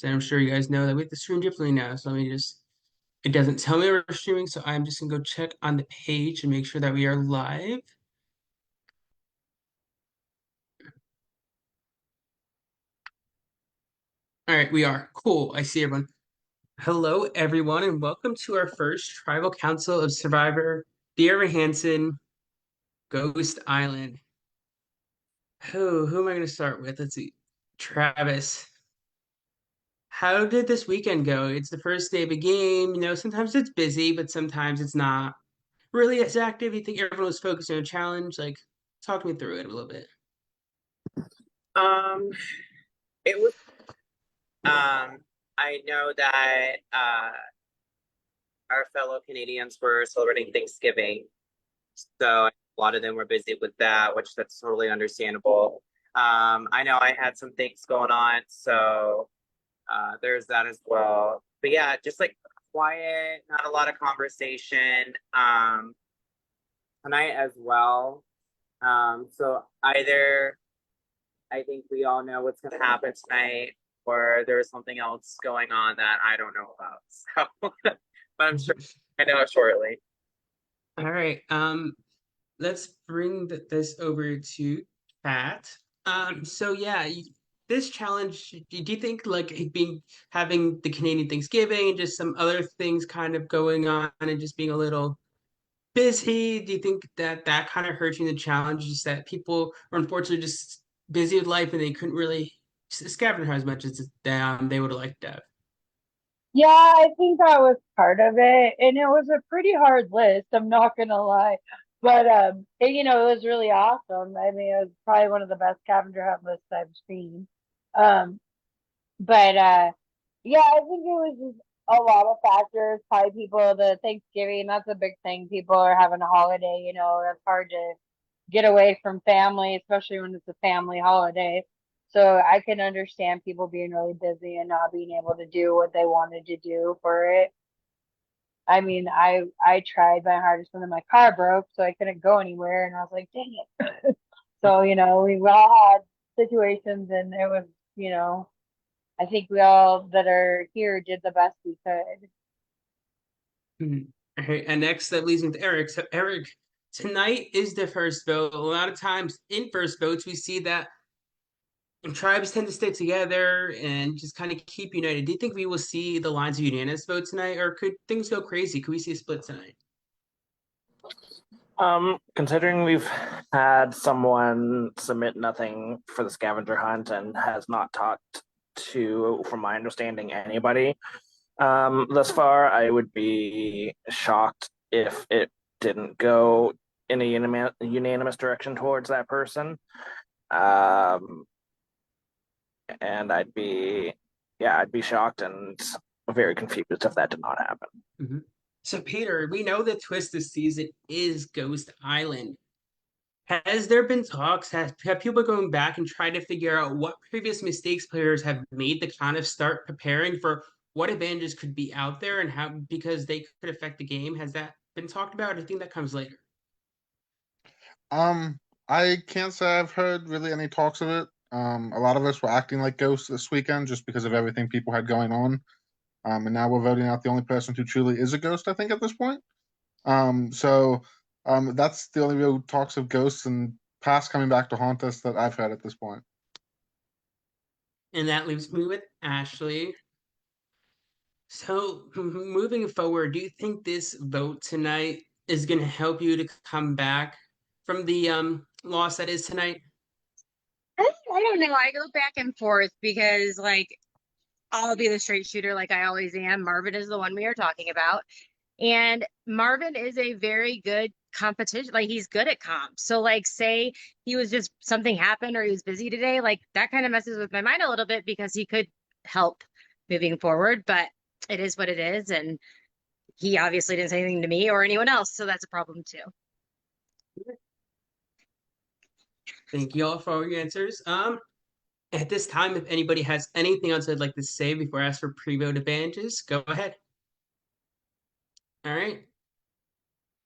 So I'm sure you guys know that we have to stream differently now. So let me just, it doesn't tell me we're streaming, so I'm just gonna go check on the page and make sure that we are live. All right, we are. Cool. I see everyone. Hello, everyone, and welcome to our first Tribal Council of Survivor Dear Hansen Ghost Island. Who am I gonna start with? Let's see. Travis. How did this weekend go? It's the first day of a game. Sometimes it's busy, but sometimes it's not really as active. You think everyone was focused on a challenge? Like, talk me through it a little bit. Um, it was I know that our fellow Canadians were celebrating Thanksgiving, so a lot of them were busy with that, which that's totally understandable. I know I had some things going on, so there's that as well. But yeah, just like quiet, not a lot of conversation. Tonight as well. So either I think we all know what's going to happen tonight, or there's something else going on that I don't know about. So, but I'm sure I know shortly. All right. Let's bring this over to Pat. So yeah, this challenge. Do you think like it being having the Canadian Thanksgiving and just some other things kind of going on and just being a little busy? Do you think that that kind of hurt you in the challenge? Just that people were unfortunately just busy with life and they couldn't really scavenger hunt as much as they would have liked to have. Yeah, I think that was part of it. And it was a pretty hard list, I'm not gonna lie. But it was really awesome. I mean, it was probably one of the best scavenger hunt lists I've seen. Um, but yeah, I think it was just a lot of factors. Probably people, the Thanksgiving, that's a big thing. People are having a holiday, that's hard to get away from family, especially when it's a family holiday. So I can understand people being really busy and not being able to do what they wanted to do for it. I mean, I tried my hardest and then my car broke, so I couldn't go anywhere, and I was like, dang it. So, we all had situations, and it was, you know, I think we all that are here did the best we could. Mhm. Okay, and next that leads me to Eric. So Eric, tonight is the first vote. A lot of times in first votes, we see that tribes tend to stay together and just kind of keep united. Do you think we will see the lines of unanimous vote tonight, or could things go crazy? Could we see a split tonight? Considering we've had someone submit nothing for the scavenger hunt and has not talked to, from my understanding, anybody thus far, I would be shocked if it didn't go in a unanimous direction towards that person. Um, and I'd be shocked and very confused if that did not happen. Mhm. So Peter, we know the twist this season is Ghost Island. Has there been talks? Have people going back and trying to figure out what previous mistakes players have made to kind of start preparing for what advantages could be out there and how because they could affect the game? Has that been talked about? I think that comes later. Um, I can't say I've heard really any talks of it. A lot of us were acting like ghosts this weekend just because of everything people had going on. And now we're voting out the only person who truly is a ghost, I think, at this point. So that's the only real talks of ghosts and past coming back to haunt us that I've heard at this point. And that leaves me with Ashley. So moving forward, do you think this vote tonight is going to help you to come back from the loss that is tonight? I don't know. I go back and forth because, like, I'll be the straight shooter like I always am. Marvin is the one we are talking about. And Marvin is a very good competition. Like, he's good at comps. So, like, say he was just something happened or he was busy today, like, that kind of messes with my mind a little bit because he could help moving forward. But it is what it is. And he obviously didn't say anything to me or anyone else. So that's a problem too. Thank you all for all your answers. At this time, if anybody has anything else they'd like to say before I ask for pre-vote advantages, go ahead. All right.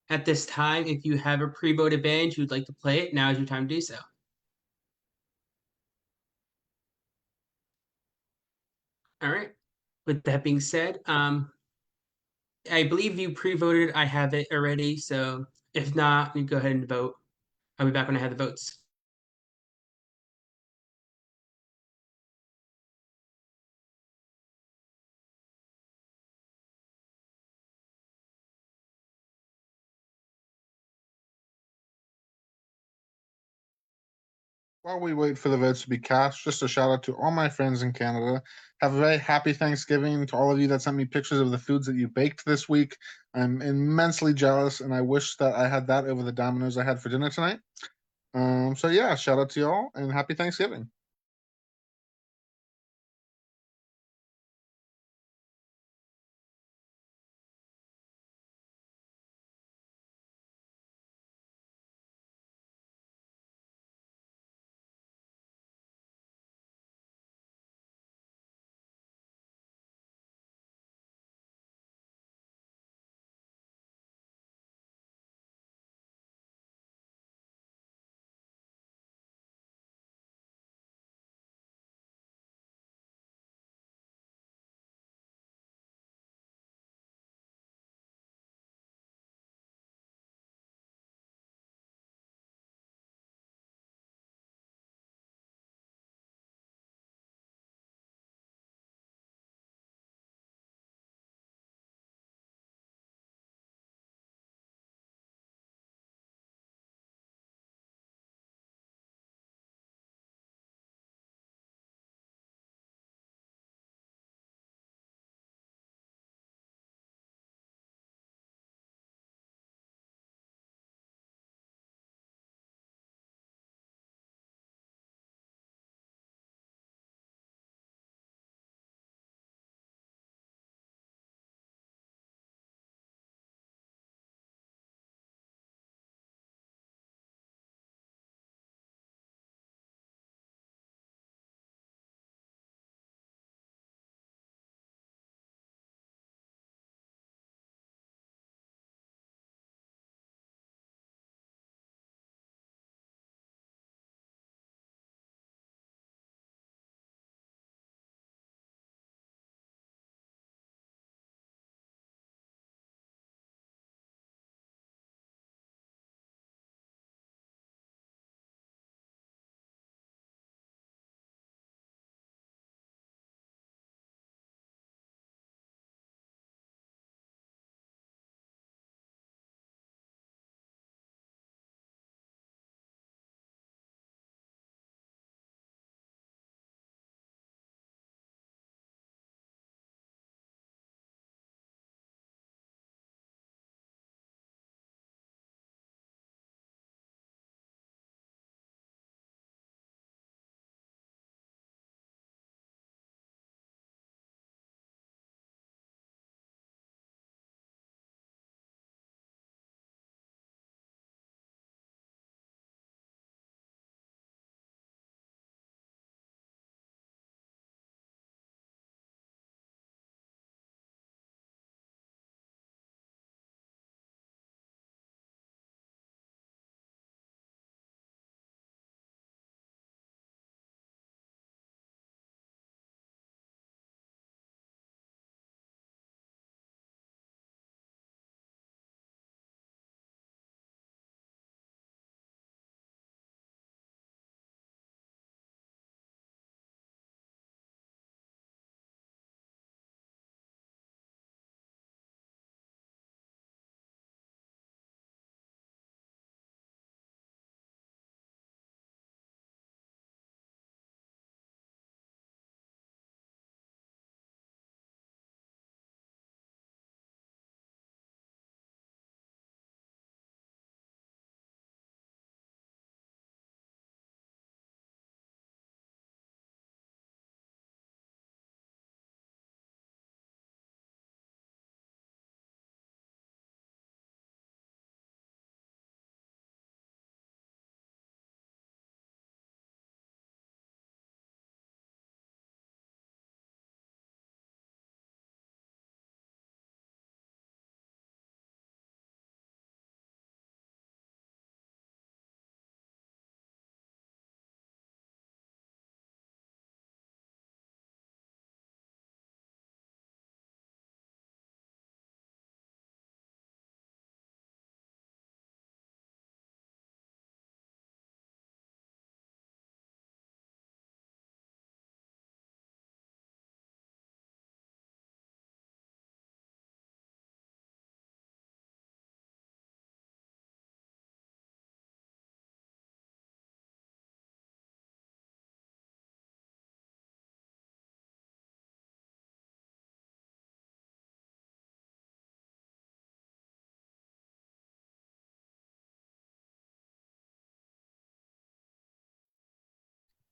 At this time, if you have a pre-vote advantage you'd like to play it, now is your time to do so. All right. With that being said, I believe you pre-voted. I have it already. So if not, you go ahead and vote. I'll be back when I have the votes. While we wait for the votes to be cast, just a shout out to all my friends in Canada. Have a very happy Thanksgiving to all of you that sent me pictures of the foods that you baked this week. I'm immensely jealous, and I wish that I had that over the Dominoes I had for dinner tonight. So yeah, shout out to y'all and happy Thanksgiving.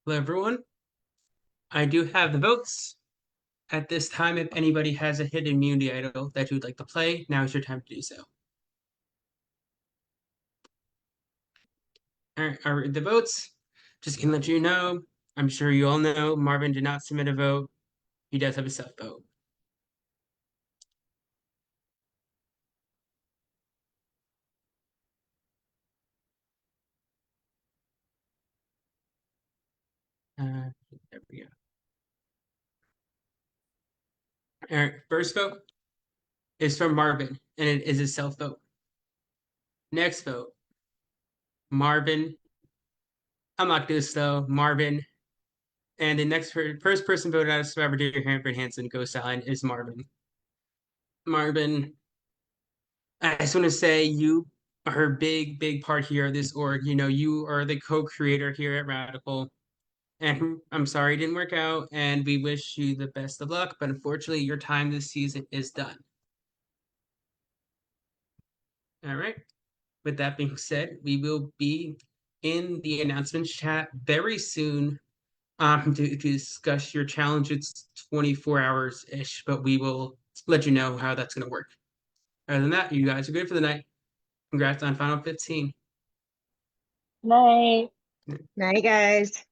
Hello, everyone. I do have the votes. At this time, if anybody has a hidden immunity idol that you'd like to play, now is your time to do so. All right, I'll read the votes. Just can let you know, I'm sure you all know, Marvin did not submit a vote. He does have a self vote. There we go. All right, first vote is from Marvin, and it is a self vote. Next vote, Marvin. I'm not this though, Marvin. And the next first person voted out of Survivor Dear Hansen Ghost Island is Marvin. Marvin, I just want to say you are a big part here of this org. You know, you are the co-creator here at Radical. And I'm sorry it didn't work out, and we wish you the best of luck, but unfortunately your time this season is done. All right. With that being said, we will be in the announcements chat very soon to discuss your challenge. It's 24 hours-ish, but we will let you know how that's going to work. Other than that, you guys are good for the night. Congrats on Final 15. Night. Night, guys.